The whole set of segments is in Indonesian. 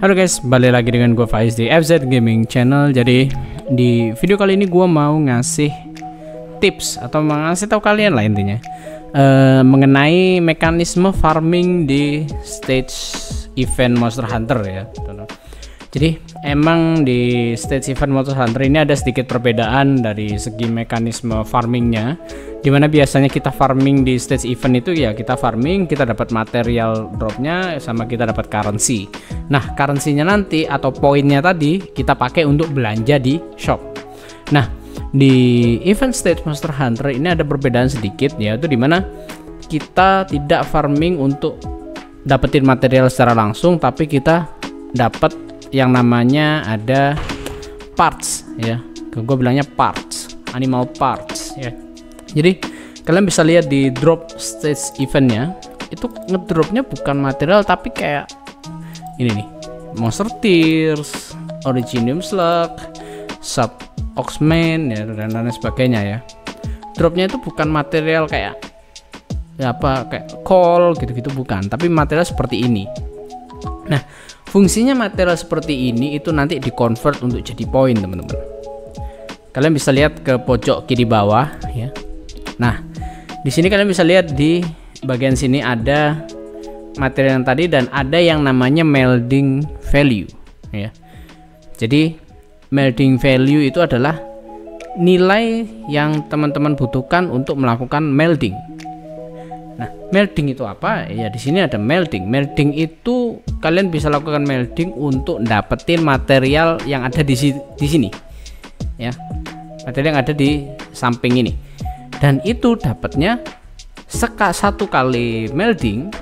Halo guys, balik lagi dengan gue Faiz di FZ Gaming Channel. Jadi di video kali ini gue mau ngasih tips atau ngasih tahu kalian lah intinya mengenai mekanisme farming di stage event Monster Hunter ya. Jadi emang di stage event Monster Hunter ini ada sedikit perbedaan dari segi mekanisme farmingnya, dimana biasanya kita farming di stage event itu ya kita farming, kita dapat material dropnya sama kita dapat currency. Nah currency-nya nanti atau poinnya tadi kita pakai untuk belanja di shop. Nah di event stage Monster Hunter ini ada perbedaan sedikit, yaitu dimana kita tidak farming untuk dapetin material secara langsung, tapi kita dapat yang namanya ada parts ya, gue bilangnya parts, animal parts ya. Jadi kalian bisa lihat di drop stage eventnya itu ngedropnya bukan material tapi kayak ini nih, monster tears, originium slug, sub oxman ya, dan lain sebagainya ya. Dropnya itu bukan material kayak ya apa kayak coal gitu-gitu, bukan, tapi material seperti ini. Nah fungsinya material seperti ini itu nanti di convert untuk jadi poin teman-teman. Kalian bisa lihat ke pojok kiri bawah ya. Nah di sini kalian bisa lihat di bagian sini ada material yang tadi dan ada yang namanya melding value ya. Jadi melding value itu adalah nilai yang teman-teman butuhkan untuk melakukan melding. Nah, melding itu apa? Ya di sini ada melding. Melding itu kalian bisa lakukan melding untuk dapetin material yang ada di sini. Ya. Material yang ada di samping ini. Dan itu dapatnya satu kali melding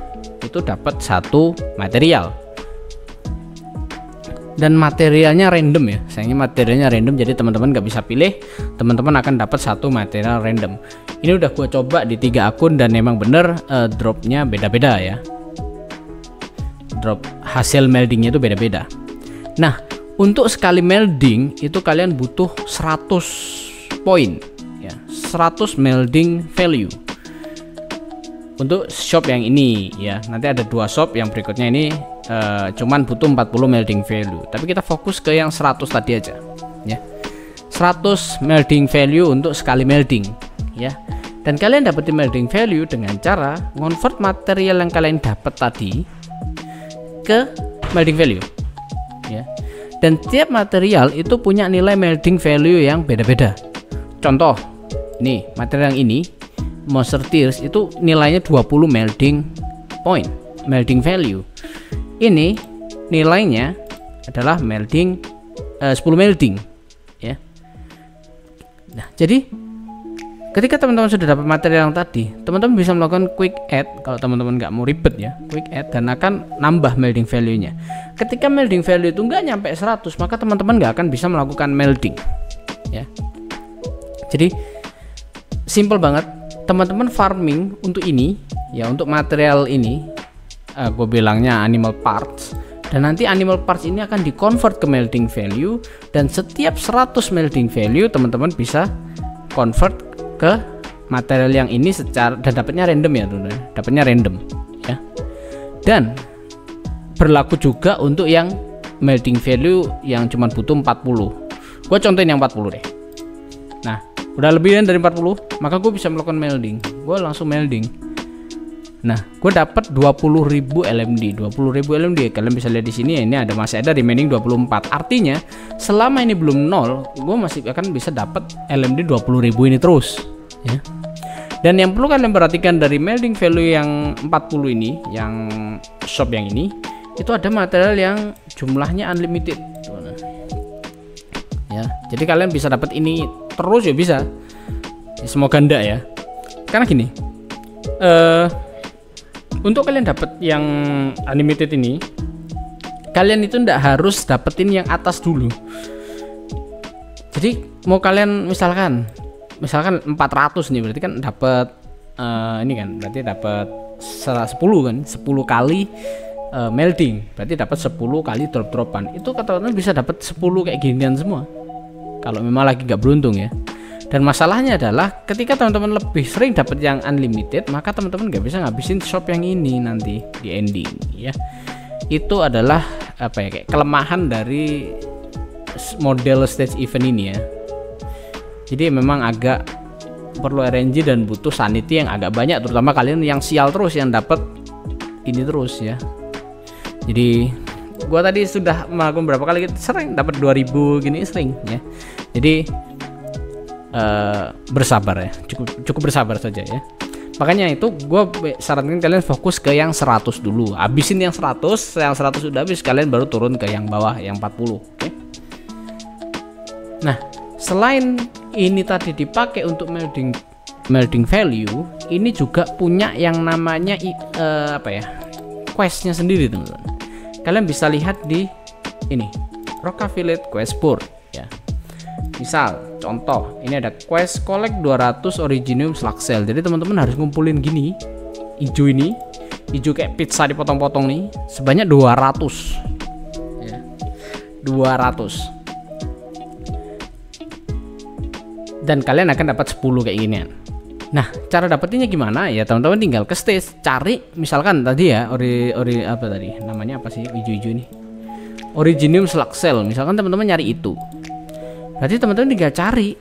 itu dapat satu material. Dan materialnya random ya, sayangnya materialnya random, jadi teman-teman nggak bisa pilih, teman-teman akan dapat satu material random. Ini udah gue coba di 3 akun dan memang bener dropnya beda-beda ya, drop hasil meldingnya itu beda-beda. Nah untuk sekali melding itu kalian butuh 100 poin ya, 100 melding value untuk shop yang ini ya. Nanti ada 2 shop yang berikutnya ini cuman butuh 40 melding value, tapi kita fokus ke yang 100 tadi aja ya. 100 melding value untuk sekali melding ya. Dan kalian dapetin melding value dengan cara convert material yang kalian dapat tadi ke melding value ya. Dan tiap material itu punya nilai melding value yang beda-beda. Contoh nih, material yang ini monster tears itu nilainya 20 melding point, melding value. Ini nilainya adalah melding 10 melding ya. Nah jadi ketika teman-teman sudah dapat material yang tadi, teman-teman bisa melakukan quick add kalau teman-teman nggak mau ribet ya, quick add, dan akan nambah melding value nya. Ketika melding value itu nggak nyampe 100, maka teman-teman nggak akan bisa melakukan melding ya. Jadi simple banget, teman-teman farming untuk ini ya, untuk material ini gue bilangnya animal parts, dan nanti animal parts ini akan di convert ke melding value, dan setiap 100 melding value teman-teman bisa convert ke material yang ini secara, dan dapatnya random ya teman-teman, dapatnya random ya. Dan berlaku juga untuk yang melding value yang cuma butuh 40. Gue contohin yang 40 deh. Nah udah lebih dari 40, maka gue bisa melakukan melding, gue langsung melding. Nah gue dapat 20.000 LMD. 20.000 LMD kalian bisa lihat di sini ya, ini ada masih ada remaining 24. Artinya selama ini belum nol, gue masih akan bisa dapat LMD 20.000 ini terus ya. Dan yang perlu kalian perhatikan dari melding value yang 40 ini, yang shop yang ini, itu ada material yang jumlahnya unlimited ya. Jadi kalian bisa dapat ini terus ya, bisa ya, semoga enggak ya. Karena gini, untuk kalian dapat yang unlimited ini, kalian itu ndak harus dapetin yang atas dulu. Jadi mau kalian misalkan 400 nih, berarti kan dapat ini kan, berarti dapat 10 kan, 10 kali melding, berarti dapat 10 kali drop-dropan. Itu kata-kata bisa dapat 10 kayak ginian semua kalau memang lagi nggak beruntung ya. Dan masalahnya adalah ketika teman-teman lebih sering dapat yang unlimited, maka teman-teman nggak bisa ngabisin shop yang ini nanti di ending ya. itu adalah apa ya, kayak kelemahan dari model stage event ini ya. Jadi memang agak perlu RNG dan butuh sanity yang agak banyak, terutama kalian yang sial terus, yang dapat ini terus ya. Jadi gua tadi sudah melakukan berapa kali, sering dapat 2000 gini, sering ya. Jadi bersabar ya, cukup bersabar saja ya. Makanya itu gue sarankan kalian fokus ke yang 100 dulu, habisin yang 100 udah habis, kalian baru turun ke yang bawah, yang 40. Oke. Nah, selain ini tadi dipakai untuk melding value, ini juga punya yang namanya questnya sendiri teman-teman. Kalian bisa lihat di ini Rock Affiliate Quest Board ya. Misal contoh, ini ada quest collect 200 Originium Slug Shell. Jadi teman-teman harus ngumpulin gini, hijau kayak pizza dipotong-potong nih, sebanyak 200 ya. 200. Dan kalian akan dapat 10 kayak ginian. Nah, cara dapetinnya gimana? Ya teman-teman tinggal ke stage, cari misalkan tadi ya apa tadi? Namanya apa sih hijau-hijau ini? Originium Slug Shell. Misalkan teman-teman nyari itu. Berarti teman-teman tinggal cari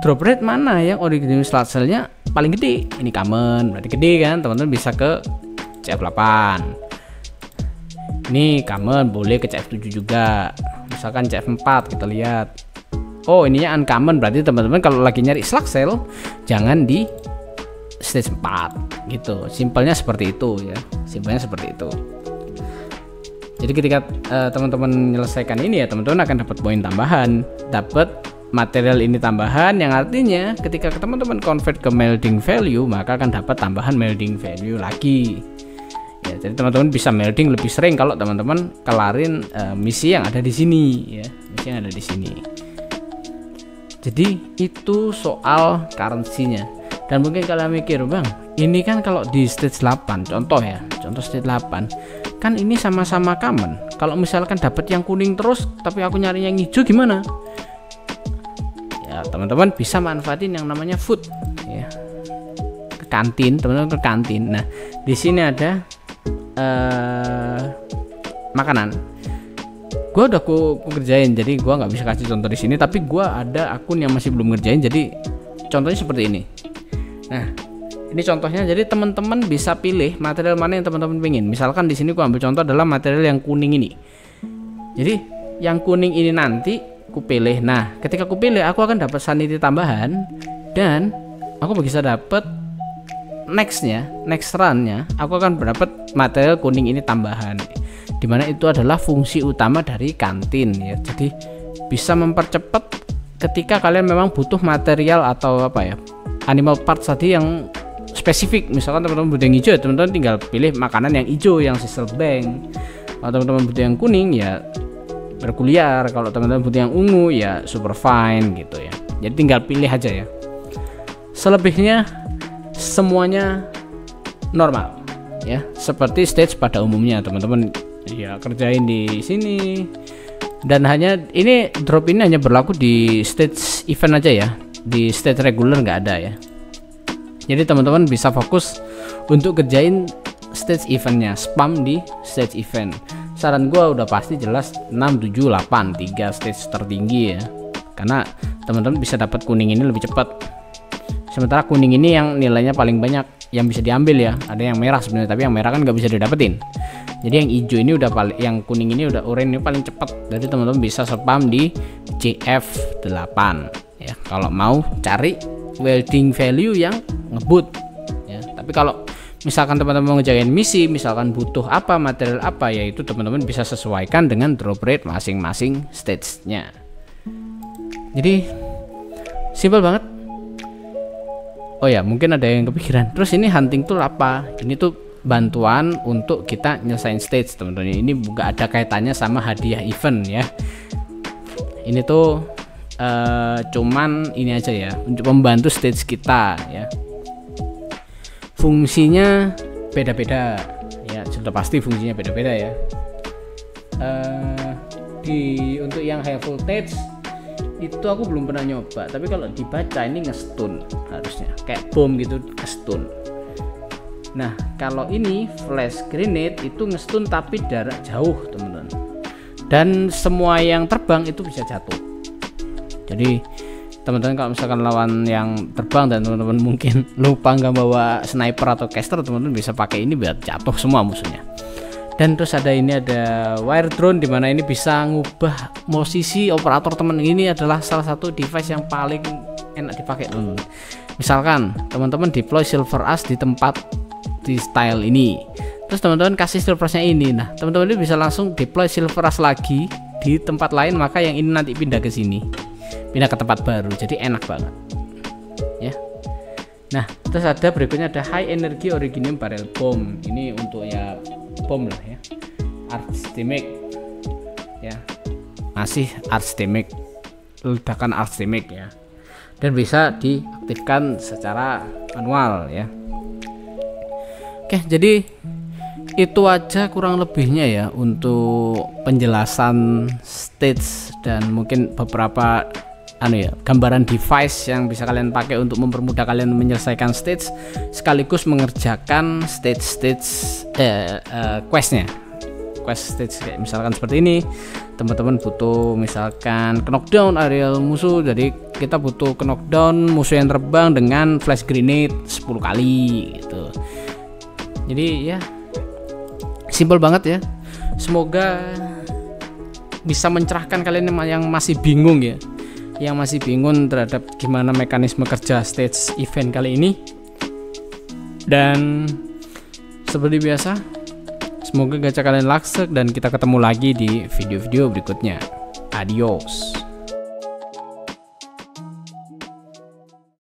drop rate mana yang Originium Slug Shell-nya paling gede. Ini common, berarti gede kan? Teman-teman bisa ke CF8. Ini common, boleh ke CF7 juga. Misalkan CF4 kita lihat. Oh, ininya uncommon, berarti teman-teman kalau lagi nyari slug shell jangan di stage 4 gitu. Simpelnya seperti itu ya. Simpelnya seperti itu. Jadi ketika teman-teman menyelesaikan ini ya, teman-teman akan dapat poin tambahan, dapat material ini tambahan, yang artinya ketika teman-teman convert ke melding value maka akan dapat tambahan melding value lagi. Ya, jadi teman-teman bisa melding lebih sering kalau teman-teman kelarin misi yang ada di sini ya. Misi yang ada di sini. Jadi itu soal currency-nya. Dan mungkin kalian mikir, Bang, ini kan kalau di stage 8, contoh stage 8, kan ini sama-sama common. Kalau misalkan dapat yang kuning terus, tapi aku nyari yang hijau gimana? Ya, teman-teman bisa manfaatin yang namanya food ya. Ke kantin, teman-teman ke kantin. Nah, di sini ada makanan. Gue udah aku kerjain, jadi gue nggak bisa kasih contoh di sini, tapi gue ada akun yang masih belum ngerjain, jadi contohnya seperti ini. Nah, ini contohnya, jadi teman-teman bisa pilih material mana yang teman-teman pengen. Misalkan di sini gue ambil contoh adalah material yang kuning ini. Jadi yang kuning ini nanti ku pilih. Nah, ketika ku pilih, aku akan dapat sanity tambahan dan aku bisa dapat next run-nya, aku akan dapat material kuning ini tambahan. Dimana itu adalah fungsi utama dari kantin ya. Jadi bisa mempercepat ketika kalian memang butuh material atau apa ya, animal parts tadi yang spesifik. Misalkan teman-teman butuh yang hijau, teman-teman tinggal pilih makanan yang hijau, yang sisal bank. Kalau teman-teman butuh yang kuning ya berkuliar, kalau teman-teman butuh yang ungu ya super fine gitu ya. Jadi tinggal pilih aja ya. Selebihnya semuanya normal ya, seperti stage pada umumnya teman-teman ya, kerjain di sini. Dan hanya ini drop ini hanya berlaku di stage event aja ya, di stage regular nggak ada ya. Jadi teman-teman bisa fokus untuk kerjain stage eventnya, spam di stage event. Saran gua udah pasti jelas 6, 7, 8, 3 stage tertinggi ya, karena teman-teman bisa dapat kuning ini lebih cepat. Sementara kuning ini yang nilainya paling banyak yang bisa diambil ya. Ada yang merah sebenarnya, tapi yang merah kan nggak bisa didapetin. Jadi yang hijau ini udah paling, yang kuning ini udah, oranye ini paling cepat. Jadi teman-teman bisa spam di CF8 ya kalau mau cari welding value yang ngebut ya. Tapi kalau misalkan teman-teman mau ngejain misi, misalkan butuh apa, material apa, yaitu teman-teman bisa sesuaikan dengan drop rate masing-masing stage-nya. Jadi simple banget. Oh ya, mungkin ada yang kepikiran, terus ini hunting tool apa? Ini tuh bantuan untuk kita nyelesain stage teman-teman. Ini juga ada kaitannya sama hadiah event ya. Ini tuh cuman ini aja ya, untuk membantu stage kita ya. Fungsinya beda-beda ya, sudah pasti fungsinya beda-beda ya. Untuk yang high voltage itu aku belum pernah nyoba, tapi kalau dibaca ini ngestun, harusnya kayak bom gitu, ngestun. Nah kalau ini flash grenade itu ngestun tapi jarak jauh teman-teman, dan semua yang terbang itu bisa jatuh. Jadi teman-teman kalau misalkan lawan yang terbang dan teman-teman mungkin lupa nggak bawa sniper atau caster, teman-teman bisa pakai ini biar jatuh semua musuhnya. Dan terus ada wire drone, dimana ini bisa ngubah posisi operator teman. Ini adalah salah satu device yang paling enak dipakai teman-teman. Misalkan teman-teman deploy silver ash di tempat di style ini, terus teman-teman kasih silver ashnya ini, nah teman-teman ini bisa langsung deploy silver ash lagi di tempat lain, maka yang ini nanti pindah ke sini, pindah ke tempat baru, jadi enak banget ya. Nah terus ada berikutnya ada high energy originium barrel bomb. Ini untuk ya bom lah ya, arch damage ya, masih arch damage, ledakan arch damage ya, dan bisa diaktifkan secara manual ya. Oke, jadi itu aja kurang lebihnya ya untuk penjelasan stage dan mungkin beberapa gambaran device yang bisa kalian pakai untuk mempermudah kalian menyelesaikan stage sekaligus mengerjakan questnya. Quest stage kayak misalkan seperti ini, teman-teman butuh misalkan knockdown areal musuh, jadi kita butuh knockdown musuh yang terbang dengan flash grenade 10 kali gitu. Jadi ya simple banget ya. Semoga bisa mencerahkan kalian yang masih bingung ya, yang masih bingung terhadap gimana mekanisme kerja stage event kali ini. Dan seperti biasa, semoga gacha kalian laksek dan kita ketemu lagi di video-video berikutnya. Adios.